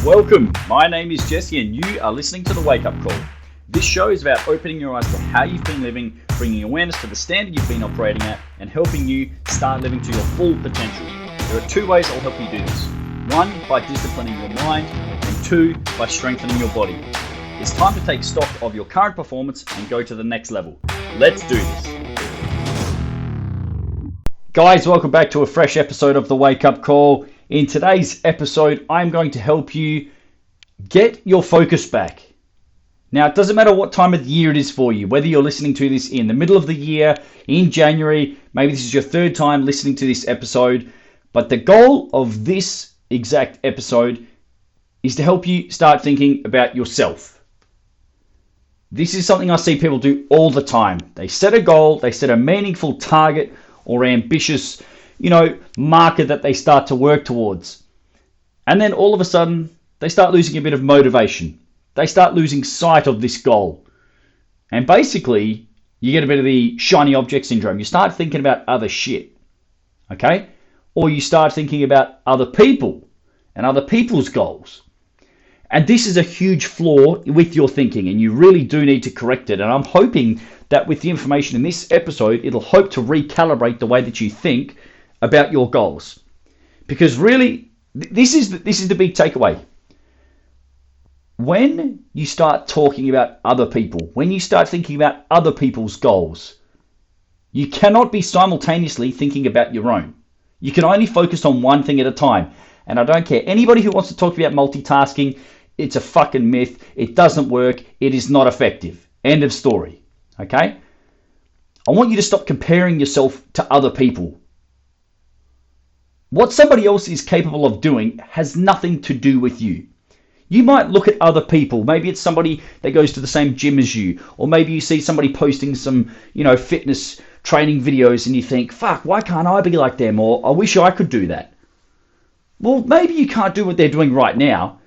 Welcome, my name is Jesse and you are listening to The Wake Up Call. This show is about opening your eyes to how you've been living, bringing awareness to the standard you've been operating at, and helping you start living to your full potential. There are two ways I'll help you do this. One, by disciplining your mind, and two, by strengthening your body. It's time to take stock of your current performance and go to the next level. Let's do this. Guys, welcome back to a fresh episode of The Wake Up Call. In today's episode, I'm going to help you get your focus back. Now, it doesn't matter what time of the year it is for you, whether you're listening to this in the middle of the year, in January, maybe this is your third time listening to this episode, but the goal of this exact episode is to help you start thinking about yourself. This is something I see people do all the time. They set a goal, they set a meaningful target or ambitious marker that they start to work towards. And then all of a sudden, they start losing a bit of motivation. They start losing sight of this goal. And basically, you get a bit of the shiny object syndrome. You start thinking about other shit. Okay? Or you start thinking about other people and other people's goals. And this is a huge flaw with your thinking, and you really do need to correct it. And I'm hoping that with the information in this episode, it'll hope to recalibrate the way that you think about your goals. Because really, this is the big takeaway. When you start talking about other people, when you start thinking about other people's goals, you cannot be simultaneously thinking about your own. You can only focus on one thing at a time. And I don't care. Anybody who wants to talk about multitasking, it's a fucking myth. It doesn't work. It is not effective. End of story. Okay? I want you to stop comparing yourself to other people. What somebody else is capable of doing has nothing to do with you. You might look at other people. Maybe it's somebody that goes to the same gym as you. Or maybe you see somebody posting some, fitness training videos and you think, fuck, why can't I be like them? Or I wish I could do that. Well, maybe you can't do what they're doing right now.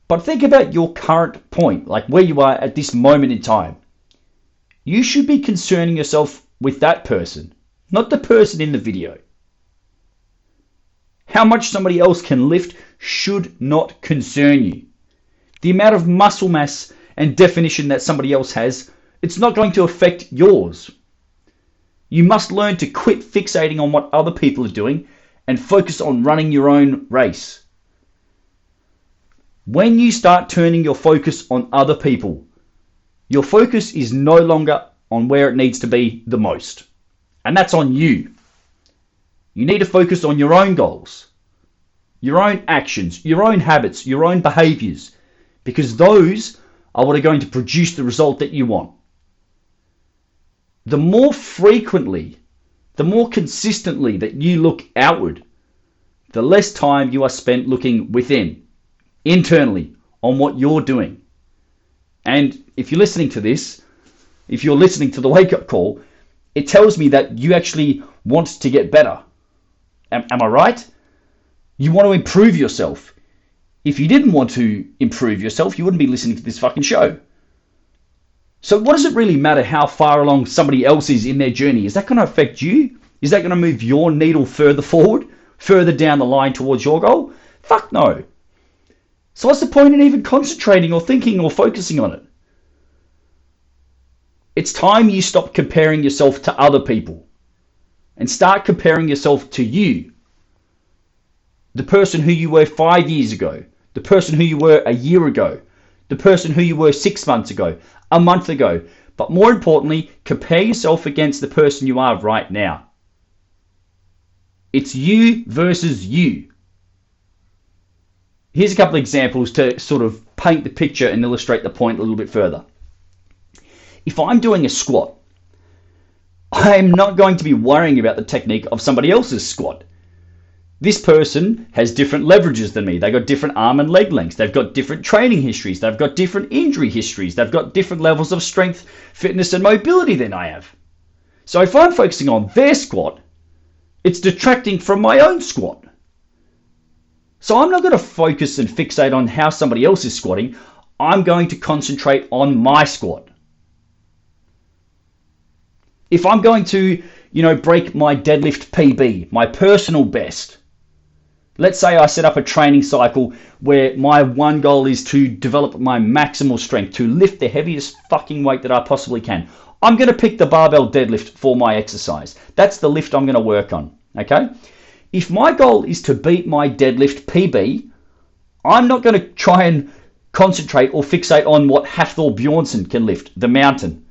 But think about your current point, like where you are at this moment in time. You should be concerning yourself with that person, not the person in the video. How much somebody else can lift should not concern you. The amount of muscle mass and definition that somebody else has, it's not going to affect yours. You must learn to quit fixating on what other people are doing and focus on running your own race. When you start turning your focus on other people, your focus is no longer on where it needs to be the most. And that's on you. You need to focus on your own goals, your own actions, your own habits, your own behaviors, because those are what are going to produce the result that you want. The more frequently, the more consistently that you look outward, the less time you are spent looking within, internally, on what you're doing. And if you're listening to this, if you're listening to the wake-up call, it tells me that you actually want to get better. Am I right? You want to improve yourself. If you didn't want to improve yourself, you wouldn't be listening to this fucking show. So what does it really matter how far along somebody else is in their journey? Is that going to affect you? Is that going to move your needle further forward, further down the line towards your goal? Fuck no. So what's the point in even concentrating or thinking or focusing on it? It's time you stop comparing yourself to other people and start comparing yourself to you. The person who you were 5 years ago, the person who you were a year ago, the person who you were 6 months ago, a month ago. But more importantly, compare yourself against the person you are right now. It's you versus you. Here's a couple of examples to sort of paint the picture and illustrate the point a little bit further. If I'm doing a squat, I'm not going to be worrying about the technique of somebody else's squat. This person has different leverages than me. They've got different arm and leg lengths. They've got different training histories. They've got different injury histories. They've got different levels of strength, fitness, and mobility than I have. So if I'm focusing on their squat, it's detracting from my own squat. So I'm not going to focus and fixate on how somebody else is squatting. I'm going to concentrate on my squat. If I'm going to, break my deadlift PB, my personal best, Let's say I set up a training cycle where my one goal is to develop my maximal strength, to lift the heaviest fucking weight that I possibly can. I'm going to pick the barbell deadlift for my exercise. That's the lift I'm going to work on, okay? If my goal is to beat my deadlift PB, I'm not going to try and concentrate or fixate on what Hafthor Bjornsson can lift, the mountain.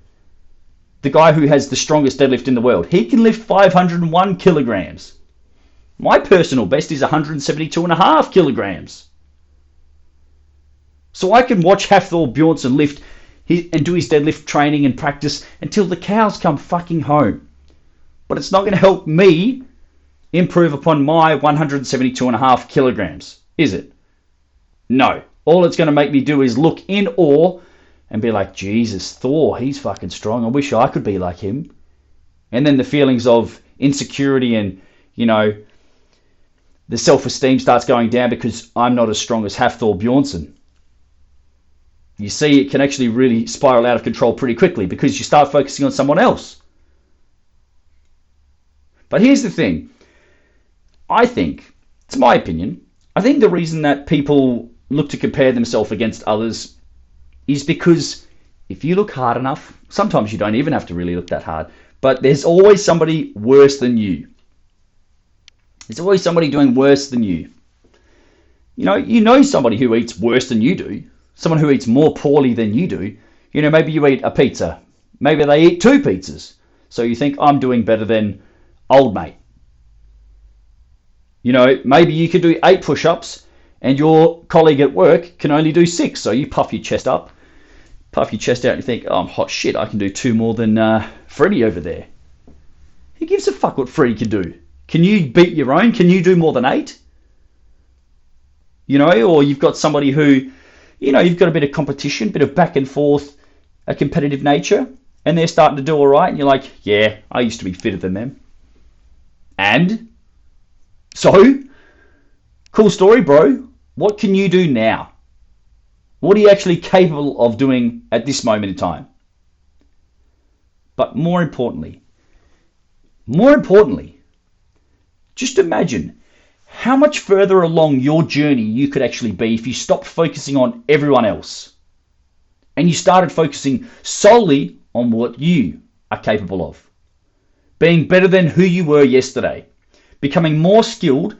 The guy who has the strongest deadlift in the world. He can lift 501 kilograms. My personal best is 172.5 kilograms. So I can watch Hafthor Bjornsson lift and do his deadlift training and practice until the cows come fucking home. But it's not going to help me improve upon my 172.5 kilograms, is it? No. All it's going to make me do is look in awe and be like, Jesus, Thor, he's fucking strong. I wish I could be like him. And then the feelings of insecurity and, the self-esteem starts going down because I'm not as strong as Hafthor Bjornsson. You see, it can actually really spiral out of control pretty quickly because you start focusing on someone else. But here's the thing. I think, it's my opinion, I think the reason that people look to compare themselves against others is because if you look hard enough, sometimes you don't even have to really look that hard, but there's always somebody worse than you. There's always somebody doing worse than you. You know somebody who eats worse than you do. Someone who eats more poorly than you do. Maybe you eat a pizza. Maybe they eat 2 pizzas. So you think, I'm doing better than old mate. Maybe you could do 8 push-ups and your colleague at work can only do 6. So you puff your chest up, puff your chest out and you think, oh, I'm hot shit, I can do 2 more than Freddie over there. Who gives a fuck what Freddie can do? Can you beat your own? Can you do more than 8? Or you've got somebody who, you've got a bit of competition, a bit of back and forth, a competitive nature, and they're starting to do all right, and you're like, yeah, I used to be fitter than them. And? So? Cool story, bro. What can you do now? What are you actually capable of doing at this moment in time? But more importantly, just imagine how much further along your journey you could actually be if you stopped focusing on everyone else and you started focusing solely on what you are capable of. Being better than who you were yesterday. Becoming more skilled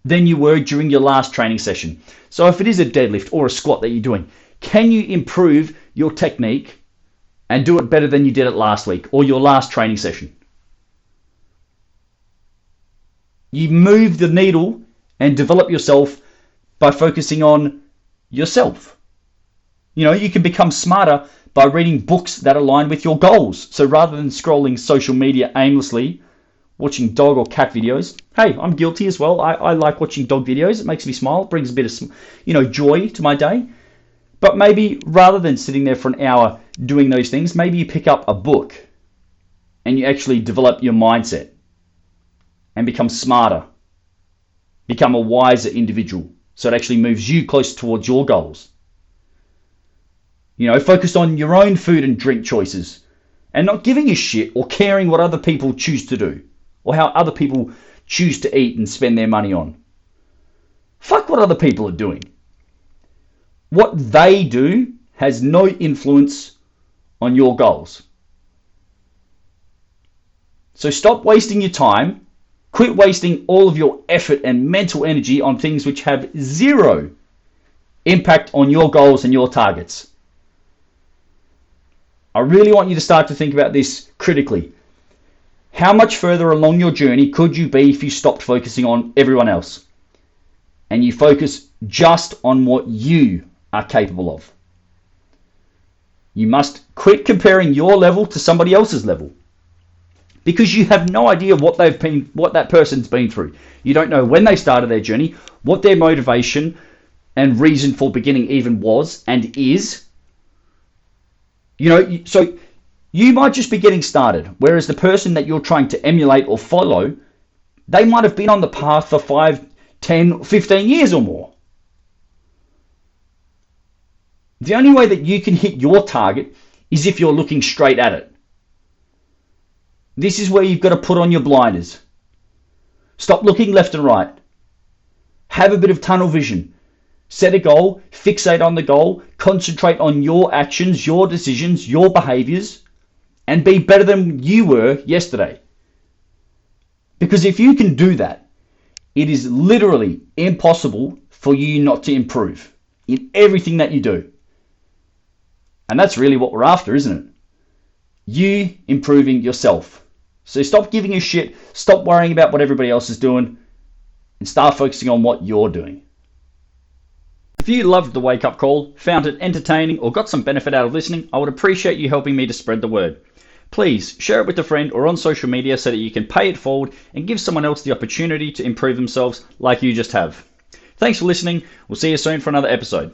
than you were during your last training session. So if it is a deadlift or a squat that you're doing, can you improve your technique and do it better than you did it last week or your last training session? You move the needle and develop yourself by focusing on yourself. You can become smarter by reading books that align with your goals. So rather than scrolling social media aimlessly, watching dog or cat videos, hey, I'm guilty as well. I like watching dog videos. It makes me smile. It brings a bit of, joy to my day. But maybe rather than sitting there for an hour doing those things, maybe you pick up a book and you actually develop your mindset and become smarter, become a wiser individual. So it actually moves you closer towards your goals. Focus on your own food and drink choices and not giving a shit or caring what other people choose to do or how other people choose to eat and spend their money on. Fuck what other people are doing. What they do has no influence on your goals. So stop wasting your time. Quit wasting all of your effort and mental energy on things which have zero impact on your goals and your targets. I really want you to start to think about this critically. How much further along your journey could you be if you stopped focusing on everyone else and you focus just on what you are capable of? You must quit comparing your level to somebody else's level, because you have no idea what that person's been through. You don't know when they started their journey, what their motivation and reason for beginning even was and is. So you might just be getting started, whereas the person that you're trying to emulate or follow, they might have been on the path for 5, 10, 15 years or more. The only way that you can hit your target is if you're looking straight at it. This is where you've got to put on your blinders. Stop looking left and right. Have a bit of tunnel vision. Set a goal, fixate on the goal, concentrate on your actions, your decisions, your behaviors, and be better than you were yesterday. Because if you can do that, it is literally impossible for you not to improve in everything that you do. And that's really what we're after, isn't it? You improving yourself. So stop giving a shit, stop worrying about what everybody else is doing, and start focusing on what you're doing. If you loved the wake up call, found it entertaining, or got some benefit out of listening, I would appreciate you helping me to spread the word. Please share it with a friend or on social media so that you can pay it forward and give someone else the opportunity to improve themselves like you just have. Thanks for listening. We'll see you soon for another episode.